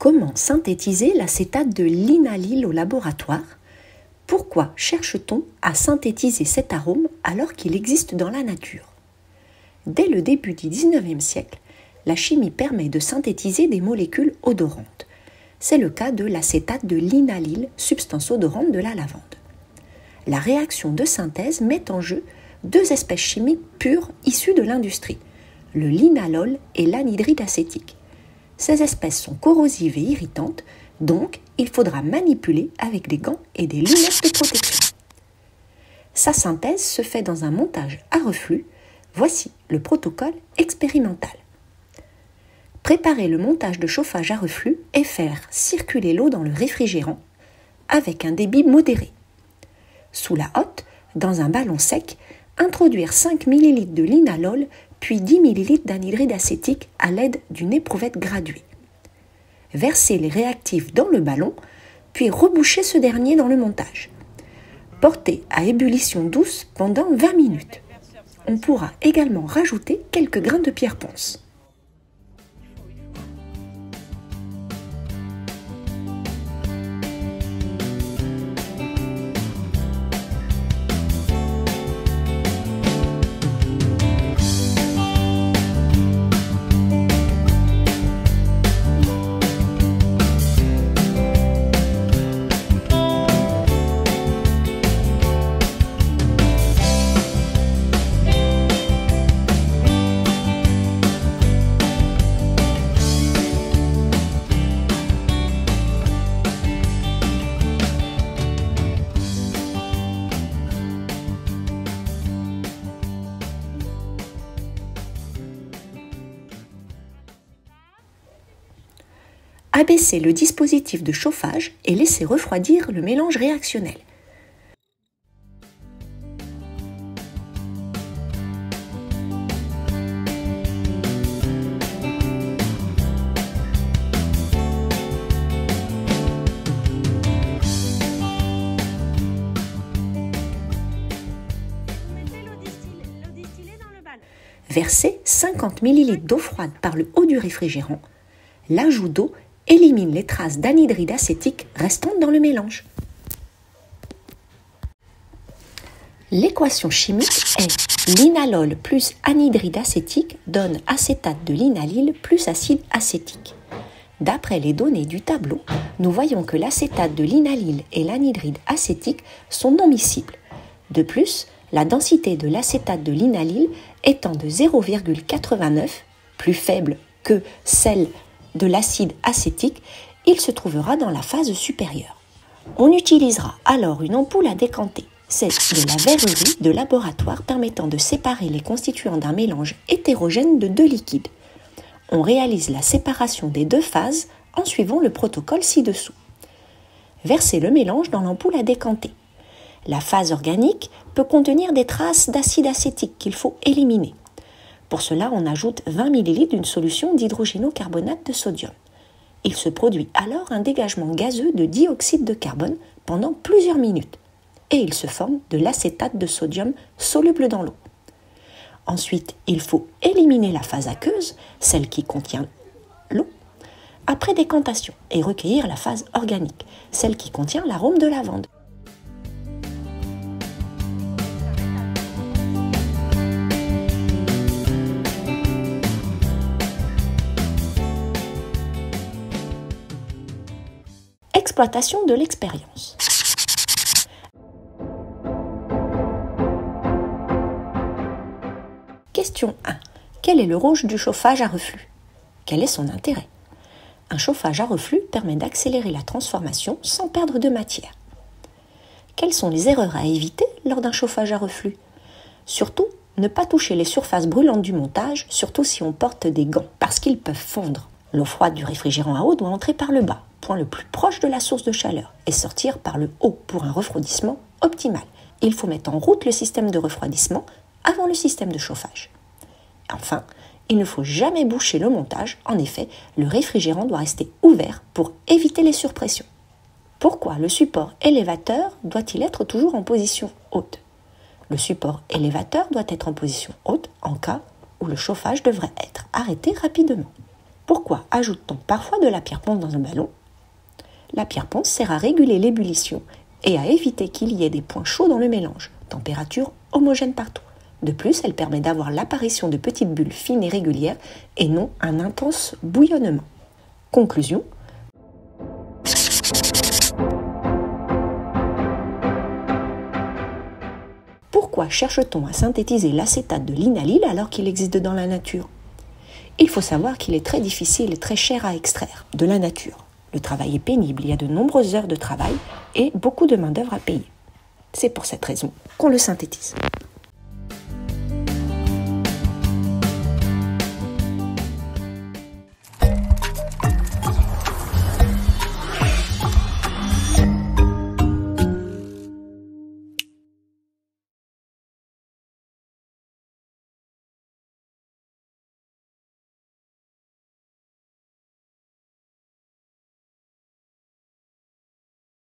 Comment synthétiser l'acétate de linalyle au laboratoire? Pourquoi cherche-t-on à synthétiser cet arôme alors qu'il existe dans la nature? Dès le début du XIXe siècle, la chimie permet de synthétiser des molécules odorantes. C'est le cas de l'acétate de linalyle, substance odorante de la lavande. La réaction de synthèse met en jeu deux espèces chimiques pures issues de l'industrie, le linalol et l'anhydride acétique. Ces espèces sont corrosives et irritantes, donc il faudra manipuler avec des gants et des lunettes de protection. Sa synthèse se fait dans un montage à reflux. Voici le protocole expérimental. Préparer le montage de chauffage à reflux et faire circuler l'eau dans le réfrigérant avec un débit modéré. Sous la hotte, dans un ballon sec, introduire 5 ml de linalol puis 10 ml d'anhydride acétique à l'aide d'une éprouvette graduée. Verser les réactifs dans le ballon, puis reboucher ce dernier dans le montage. Porter à ébullition douce pendant 20 minutes. On pourra également rajouter quelques grains de pierre ponce. Abaisser le dispositif de chauffage et laisser refroidir le mélange réactionnel. Verser 50 ml d'eau froide par le haut du réfrigérant. L'ajout d'eau élimine les traces d'anhydride acétique restantes dans le mélange. L'équation chimique est linalol plus anhydride acétique donne acétate de linalyle plus acide acétique. D'après les données du tableau, nous voyons que l'acétate de linalyle et l'anhydride acétique sont non miscibles. De plus, la densité de l'acétate de linalyle étant de 0,89, plus faible que celle de l'acide acétique, il se trouvera dans la phase supérieure. On utilisera alors une ampoule à décanter. C'est de la verrerie de laboratoire permettant de séparer les constituants d'un mélange hétérogène de deux liquides. On réalise la séparation des deux phases en suivant le protocole ci-dessous. Versez le mélange dans l'ampoule à décanter. La phase organique peut contenir des traces d'acide acétique qu'il faut éliminer. Pour cela, on ajoute 20 ml d'une solution d'hydrogénocarbonate de sodium. Il se produit alors un dégagement gazeux de dioxyde de carbone pendant plusieurs minutes et il se forme de l'acétate de sodium soluble dans l'eau. Ensuite, il faut éliminer la phase aqueuse, celle qui contient l'eau, après décantation et recueillir la phase organique, celle qui contient l'arôme de lavande. Exploitation de l'expérience. Question 1. Quel est le rôle du chauffage à reflux? Quel est son intérêt? Un chauffage à reflux permet d'accélérer la transformation sans perdre de matière. Quelles sont les erreurs à éviter lors d'un chauffage à reflux? Surtout, ne pas toucher les surfaces brûlantes du montage, surtout si on porte des gants, parce qu'ils peuvent fondre. L'eau froide du réfrigérant à eau doit entrer par le bas, point le plus proche de la source de chaleur, et sortir par le haut pour un refroidissement optimal. Il faut mettre en route le système de refroidissement avant le système de chauffage. Enfin, il ne faut jamais boucher le montage. En effet, le réfrigérant doit rester ouvert pour éviter les surpressions. Pourquoi le support élévateur doit-il être toujours en position haute? Le support élévateur doit être en position haute en cas où le chauffage devrait être arrêté rapidement. Pourquoi ajoute-t-on parfois de la pierre ponce dans un ballon? La pierre ponce sert à réguler l'ébullition et à éviter qu'il y ait des points chauds dans le mélange, température homogène partout. De plus, elle permet d'avoir l'apparition de petites bulles fines et régulières et non un intense bouillonnement. Conclusion. Pourquoi cherche-t-on à synthétiser l'acétate de linalyle alors qu'il existe dans la nature? Il faut savoir qu'il est très difficile et très cher à extraire de la nature. Le travail est pénible, il y a de nombreuses heures de travail et beaucoup de main-d'œuvre à payer. C'est pour cette raison qu'on le synthétise.